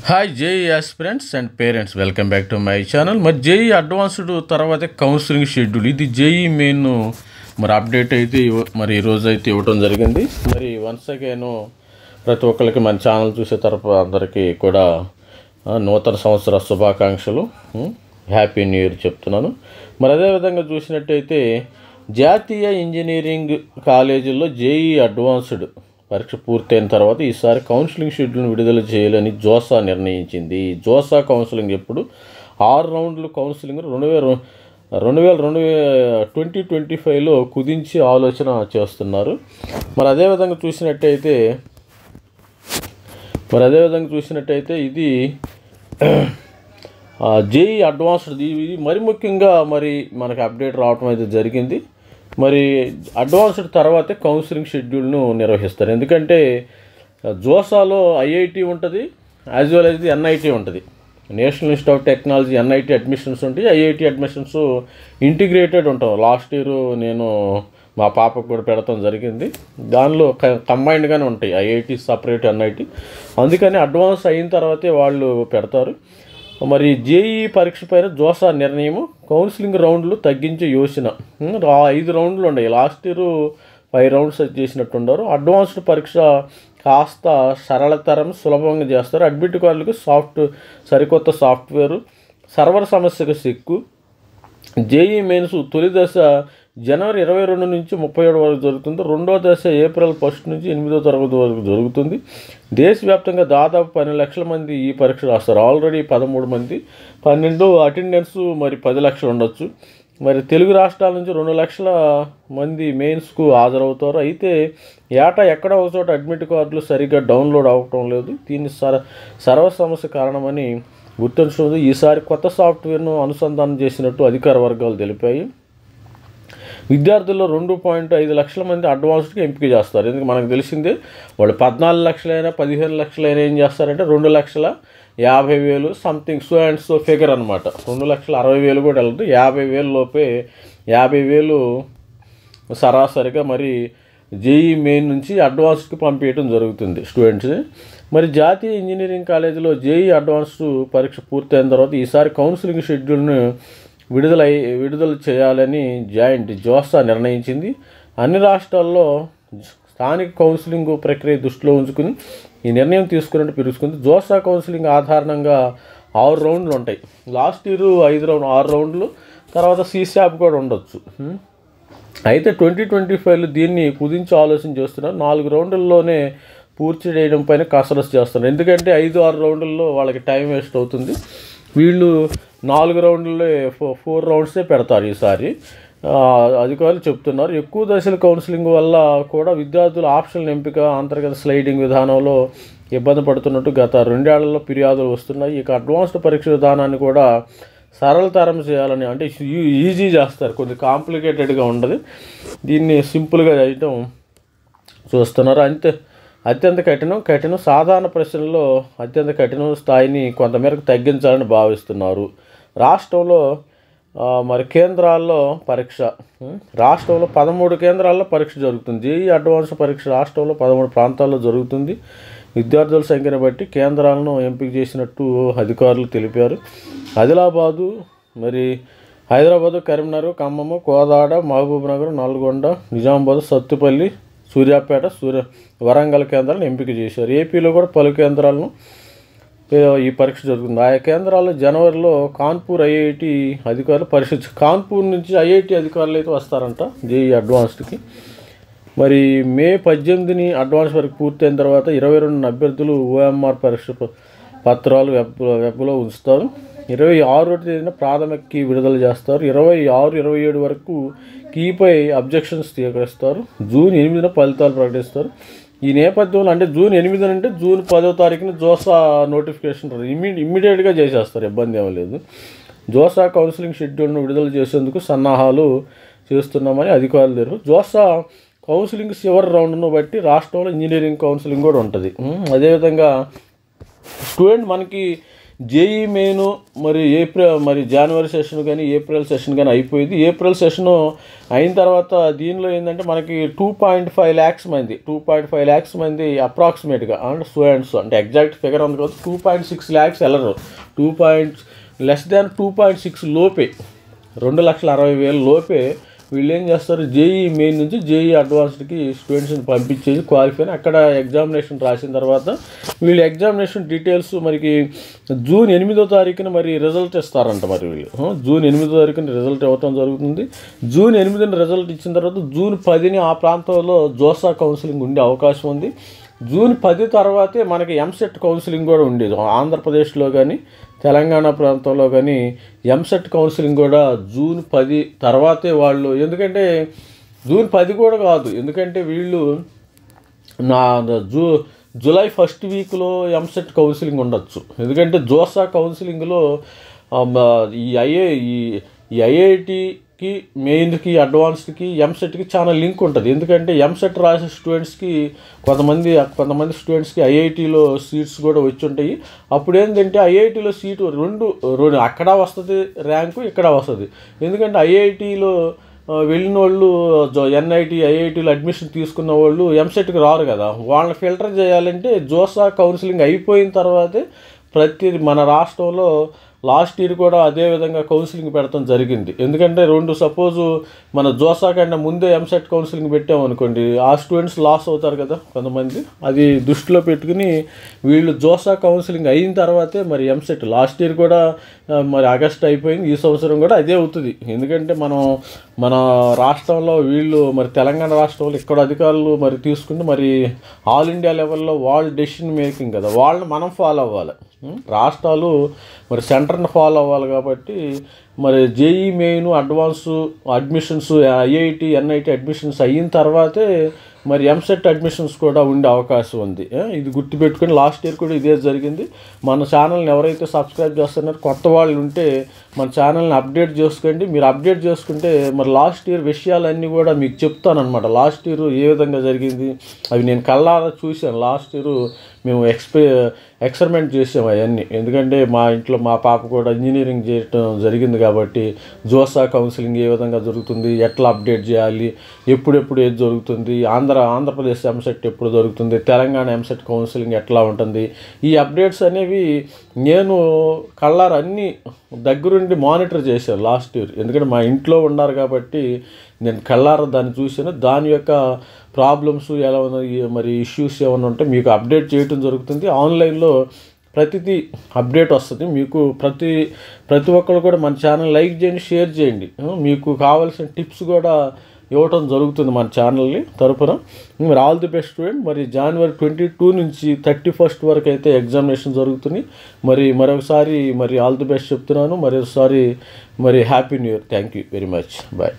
Hi JEE aspirants and parents, welcome back to my channel. మరి JEE advanced తర్వాత counselling schedule, ఇది JEE main మరి update అయితే మరి ఈరోజు అయితే ఇవ్వడం జరిగింది. మరి వన్స్ అగైన్ ప్రతి ఒక్కరికి మన ఛానల్ చూసే తరపు అందరికీ కూడా నూతన సంవత్సర శుభాకాంక్షలు, హ్యాపీ న్యూ ఇయర్ చెప్తున్నాను. మరి అదేవిధంగా చూసినట్టయితే జాతీయ ఇంజనీరింగ్ కాలేజీల్లో జేఈ అడ్వాన్స్డ్ పరీక్ష పూర్తయిన తర్వాత ఈసారి కౌన్సిలింగ్ షెడ్యూల్ని విడుదల చేయాలని జోసా నిర్ణయించింది. జోసా కౌన్సిలింగ్ ఎప్పుడు 6 రౌండ్లు కౌన్సిలింగ్ 2025లో కుదించి ఆలోచన చేస్తున్నారు. మరి అదేవిధంగా చూసినట్టయితే ఇది జేఈ అడ్వాన్స్డ్, ఇది మరి ముఖ్యంగా మరి మనకి అప్డేట్ రావడం అయితే జరిగింది. మరి అడ్వాన్స్డ్ తర్వాతే కౌన్సిలింగ్ షెడ్యూల్ను నిర్వహిస్తారు. ఎందుకంటే జోసాలో ఐఐటి ఉంటుంది, యాజ్ వెల్ యాజ్ ఎన్ఐటి ఉంటుంది. National institute of technology NIT admissions ఉంటాయి, ఐఐటి అడ్మిషన్స్ ఇంటిగ్రేటెడ్ ఉంటాం. లాస్ట్ ఇయర్ నేను మా పాపకు కూడా పెడతాం జరిగింది. దానిలో కంబైన్డ్గానే ఉంటాయి, ఐఐటి సపరేట్ ఎన్ఐటి. అందుకని అడ్వాన్స్ అయిన తర్వాతే వాళ్ళు పెడతారు. మరి జేఈ పరీక్ష పైన జోసా నిర్ణయం, కౌన్సిలింగ్ రౌండ్లు తగ్గించే యోచన. 5 రౌండ్లు ఉన్నాయి, లాస్ట్ ఇయర్ 5 రౌండ్స్ చేసినట్టున్నారు. అడ్వాన్స్డ్ పరీక్ష కాస్త సరళతరం, సులభంగా చేస్తారు. అడ్మిట్ కార్డులకు సరికొత్త సాఫ్ట్వేరు, సర్వర్ సమస్యకు సిక్కు. జేఈ మెయిన్స్ తొలి దశ జనవరి 22 నుంచి 37 వరకు జరుగుతుంది. రెండో దశ ఏప్రిల్ 1 నుంచి 8వ తరగతి వరకు జరుగుతుంది. దేశవ్యాప్తంగా దాదాపు 12 లక్షల మంది ఈ పరీక్ష రాస్తారు. ఆల్రెడీ 13 మంది, 12 అటెండెన్స్ మరి 10 లక్షలు ఉండొచ్చు. మరి తెలుగు రాష్ట్రాల నుంచి 2 లక్షల మంది మెయిన్స్కు హాజరవుతారు. అయితే ఏటా ఎక్కడ ఒక చోట అడ్మిట్ కార్డులు సరిగ్గా డౌన్లోడ్ అవ్వటం లేదు. దీన్ని సర్వర్ సమస్య కారణమని గుర్తించడం. ఈసారి కొత్త సాఫ్ట్వేర్ను అనుసంధానం చేసినట్టు అధికార వర్గాలు తెలిపాయి. విద్యార్థుల్లో 2.5 లక్షల మంది అడ్వాన్స్డ్కి ఎంపిక చేస్తారు. ఎందుకంటే మనకు తెలిసిందే, వాళ్ళు 14 లక్షలైనా 15 లక్షలైనా ఏం చేస్తారంటే 2,50,000 సంథింగ్ సో ఫిగర్ అనమాట. 2,60,000 కూడా వెళ్ళదు, 50,000 లోపే 50,000 సరాసరిగా మరి జేఈ మెయిన్ నుంచి అడ్వాన్స్డ్కి పంపించడం జరుగుతుంది స్టూడెంట్స్ని. మరి జాతీయ ఇంజనీరింగ్ కాలేజీలో జేఈ అడ్వాన్స్డ్ పరీక్ష పూర్తయిన తర్వాత ఈసారి కౌన్సిలింగ్ షెడ్యూల్ను విడుదల చేయాలని జోసా నిర్ణయించింది. అన్ని రాష్ట్రాల్లో స్థానిక కౌన్సిలింగ్ ప్రక్రియ దృష్టిలో ఉంచుకుని ఈ నిర్ణయం తీసుకున్నట్టు పిలుచుకుంది. జోసా కౌన్సిలింగ్ ఆధారంగా 6 రౌండ్లు ఉంటాయి. లాస్ట్ ఇయర్ 6 రౌండ్లు, తర్వాత సీశాప్ కూడా ఉండొచ్చు. అయితే 2025లో దీన్ని కుదించి ఆలోచన చేస్తున్నారు. 4 రౌండ్లలోనే పూర్తి చేయడం పైన కసరత్తు చేస్తున్నారు. ఎందుకంటే 5-6 రౌండ్లలో వాళ్ళకి టైం వేస్ట్ అవుతుంది. వీళ్ళు 4 రౌండ్లే 4 రౌండ్సే పెడతారు ఈసారి, అధికారులు చెప్తున్నారు. ఎక్కువ దశల కౌన్సిలింగ్ వల్ల కూడా విద్యార్థుల ఆప్షన్ల ఎంపిక, అంతర్గత స్లైడింగ్ విధానంలో ఇబ్బంది పడుతున్నట్టు గత 2 ఏళ్లలో ఫిర్యాదులు వస్తున్నాయి. ఇక అడ్వాన్స్డ్ పరీక్ష విధానాన్ని కూడా సరళతరం చేయాలని, అంటే ఈజీ చేస్తారు, కొద్దిగా కాంప్లికేటెడ్గా ఉండదు, దీన్ని సింపుల్గా చేయటం చూస్తున్నారు. అత్యంత కఠినం సాధారణ ప్రశ్నల్లో అత్యంత కఠినం స్థాయిని కొంతమేరకు తగ్గించాలని భావిస్తున్నారు. రాష్ట్రంలో మరి కేంద్రాల్లో పరీక్ష, రాష్ట్రంలో 13 కేంద్రాల్లో పరీక్ష జరుగుతుంది. జేఈ అడ్వాన్స్ పరీక్ష రాష్ట్రంలో 13 ప్రాంతాల్లో జరుగుతుంది. విద్యార్థుల సంఖ్యను బట్టి కేంద్రాలను ఎంపిక చేసినట్టు అధికారులు తెలిపారు. ఆదిలాబాదు, మరి హైదరాబాదు, కరీంనగర్, ఖమ్మం, కోదాడ, మహబూబ్నగర్, నల్గొండ, నిజామాబాద్, సత్తుపల్లి, సూర్యాపేట, వరంగల్ కేంద్రాలను ఎంపిక చేశారు. ఏపీలో కూడా పలు కేంద్రాలను ఈ పరీక్ష జరుగుతుంది. ఆయా కేంద్రాల్లో జనవరిలో కాన్పూర్ ఐఐటి అధికారులు కాన్పూర్ నుంచి ఐఐటి అధికారులు అయితే వస్తారంట జేఈ అడ్వాన్స్డ్కి. మరి మే 18ని అడ్వాన్స్ వరకు పూర్తయిన తర్వాత 22 అభ్యర్థులు ఓఎంఆర్ పరీక్ష పత్రాలు వెబ్లో ఉంచుతారు. 26వ తేదీన ప్రాథమిక కీ విడుదల చేస్తారు. 26, 27 వరకు కీపై అబ్జెక్షన్స్ స్వీకరిస్తారు. జూన్ 8న ఫలితాలు ప్రకటిస్తారు. ఈ నేపథ్యంలో, అంటే జూన్ 8 అంటే జూన్ 10వ తారీఖున జోసా నోటిఫికేషన్ ఇమ్మీడియట్గా చేసేస్తారు, ఇబ్బంది ఏమీ లేదు. జోసా కౌన్సిలింగ్ షెడ్యూల్ను విడుదల చేసేందుకు సన్నాహాలు చేస్తున్నామని అధికారులు తెలిపారు. జోసా కౌన్సిలింగ్ చివరి రౌండ్ను బట్టి రాష్ట్రంలో ఇంజనీరింగ్ కౌన్సిలింగ్ కూడా ఉంటుంది. అదేవిధంగా స్టూడెంట్ మనకి జేఈ మెయిన్ మరి జనవరి సెషన్ కానీ ఏప్రిల్ సెషన్ కానీ అయిపోయింది. ఏప్రిల్ సెషను అయిన తర్వాత దీనిలో ఏంటంటే మనకి 2.5 lakhs మంది అప్రాక్సిమేట్గా అంటే స్టూడెంట్స్, అంటే ఎగ్జాక్ట్ ఫిగర్ ఉంది కదా, 2.6 lakhs వెళ్ళరు, 2.6 లోపే, 2,60,000 లోపే వీళ్ళు ఏం చేస్తారు, జేఈ మెయిన్ నుంచి జేఈ అడ్వాన్స్డ్కి స్టూడెంట్స్ని పంపించేసి క్వాలిఫై అని అక్కడ ఎగ్జామినేషన్ రాసిన తర్వాత వీళ్ళు ఎగ్జామినేషన్ డీటెయిల్స్ మరికి జూన్ 8వ తారీఖున మరి రిజల్ట్ ఇస్తారంట. మరి వీళ్ళు జూన్ 8వ తారీఖున రిజల్ట్ ఇవ్వటం జరుగుతుంది. జూన్ 8న రిజల్ట్ ఇచ్చిన తర్వాత జూన్ 10ని ఆ ప్రాంతంలో జోసా కౌన్సిలింగ్ ఉండే అవకాశం ఉంది. జూన్ 10 తర్వాతే మనకి ఎంసెట్ కౌన్సిలింగ్ కూడా ఉండేది. ఆంధ్రప్రదేశ్లో కానీ తెలంగాణ ప్రాంతంలో కానీ ఎంసెట్ కౌన్సిలింగ్ కూడా జూన్ 10 తర్వాతే వాళ్ళు, ఎందుకంటే జూన్ 10 కూడా కాదు, ఎందుకంటే వీళ్ళు జూలై 1st వీక్లో ఎంసెట్ కౌన్సిలింగ్ ఉండొచ్చు. ఎందుకంటే జోసా కౌన్సిలింగ్లో ఈ ఐఐటికి మెయిన్కి అడ్వాన్స్డ్కి ఎంసెట్కి చాలా లింక్ ఉంటుంది. ఎందుకంటే ఎంసెట్ రాసే స్టూడెంట్స్కి కొంతమంది స్టూడెంట్స్కి ఐఐటిలో సీట్స్ కూడా వచ్చి ఉంటాయి. అప్పుడు ఏంటంటే ఐఐటిలో సీటు రెండు అక్కడ వస్తుంది ర్యాంకు, ఇక్కడ వస్తుంది. ఎందుకంటే ఐఐటిలో వెళ్ళిన వాళ్ళు ఎన్ఐటి ఐఐటీలో అడ్మిషన్ తీసుకున్న వాళ్ళు ఎంసెట్కి రారు కదా, వాళ్ళని ఫిల్టర్ చేయాలంటే జోసా కౌన్సిలింగ్ అయిపోయిన తర్వాతే మన రాష్ట్రంలో లాస్ట్ ఇయర్ కూడా అదేవిధంగా కౌన్సిలింగ్ పెడతాం జరిగింది. ఎందుకంటే సపోజు మన జోసా కన్నా ముందే ఎంసెట్ కౌన్సిలింగ్ పెట్టామనుకోండి, ఆ స్టూడెంట్స్ లాస్ అవుతారు కదా కొంతమంది. అది దృష్టిలో పెట్టుకుని వీళ్ళు జోసా కౌన్సిలింగ్ అయిన తర్వాతే మరి ఎంసెట్, లాస్ట్ ఇయర్ కూడా మరి ఆగస్ట్ అయిపోయింది, ఈ సంవత్సరం కూడా అదే అవుతుంది. ఎందుకంటే మన రాష్ట్రంలో వీళ్ళు మరి తెలంగాణ రాష్ట్రంలో ఇక్కడ అధికారులు మరి తీసుకుంటే మరి ఆల్ ఇండియా లెవెల్లో వాళ్ళు డెసిషన్ మేకింగ్ కదా, వాళ్ళని మనం ఫాలో అవ్వాలి. రాష్ట్రాలు మరి సెంటర్ని ఫాలో అవ్వాలి. కాబట్టి మరి JEE main advance admissions IIT NIT admissions అయిన తర్వాతే మరి ఎంసెట్ అడ్మిషన్స్ కూడా ఉండే అవకాశం ఉంది. ఇది గుర్తుపెట్టుకొని లాస్ట్ ఇయర్ కూడా ఇదే జరిగింది. మన ఛానల్ని ఎవరైతే సబ్స్క్రైబ్ చేస్తున్నారో కొత్త వాళ్ళు ఉంటే మన ఛానల్ని అప్డేట్ చేసుకోండి. మీరు అప్డేట్ చేసుకుంటే మరి లాస్ట్ ఇయర్ విషయాలన్నీ కూడా మీకు చెప్తానమాట. లాస్ట్ ఇయర్ ఏ విధంగా జరిగింది అవి నేను కళ్ళారా చూశాను. లాస్ట్ ఇయర్ మేము ఎక్స్పెరిమెంట్ చేసాము అవన్నీ. ఎందుకంటే మా ఇంట్లో మా పాప కూడా ఇంజనీరింగ్ చేయటం జరిగింది కాబట్టి జోసా కౌన్సిలింగ్ ఏ విధంగా జరుగుతుంది, ఎట్లా అప్డేట్ చేయాలి, ఎప్పుడెప్పుడు ఏది జరుగుతుంది, ఆంధ్రప్రదేశ్ ఎంసెట్ ఎప్పుడు జరుగుతుంది, తెలంగాణ ఎంసెట్ కౌన్సిలింగ్ ఎట్లా ఉంటుంది, ఈ అప్డేట్స్ అనేవి నేను కళ్ళారు అన్నీ దగ్గరుండి మానిటర్ చేశాను లాస్ట్ ఇయర్. ఎందుకంటే మా ఇంట్లో ఉన్నారు కాబట్టి నేను కళ్ళారా దాన్ని చూశాను. దాని యొక్క ప్రాబ్లమ్స్ ఎలా ఉన్నాయి, మరి ఇష్యూస్ ఏమైనా ఉంటే మీకు అప్డేట్ చేయటం జరుగుతుంది. ఆన్లైన్లో ప్రతిదీ అప్డేట్ వస్తుంది మీకు. ప్రతి ఒక్కరు కూడా మన ఛానల్ లైక్ చేయండి, షేర్ చేయండి. మీకు కావాల్సిన టిప్స్ కూడా ఇవ్వటం జరుగుతుంది మన ఛానల్ని తరపున. మరి ఆల్ ది బెస్ట్ స్టూడెంట్. మరి జనవరి 22 నుంచి 31 వరకు అయితే ఎగ్జామినేషన్ జరుగుతుంది. మరొకసారి ఆల్ ది బెస్ట్ చెప్తున్నాను. మరొకసారి happy new year. Thank you very much. Bye.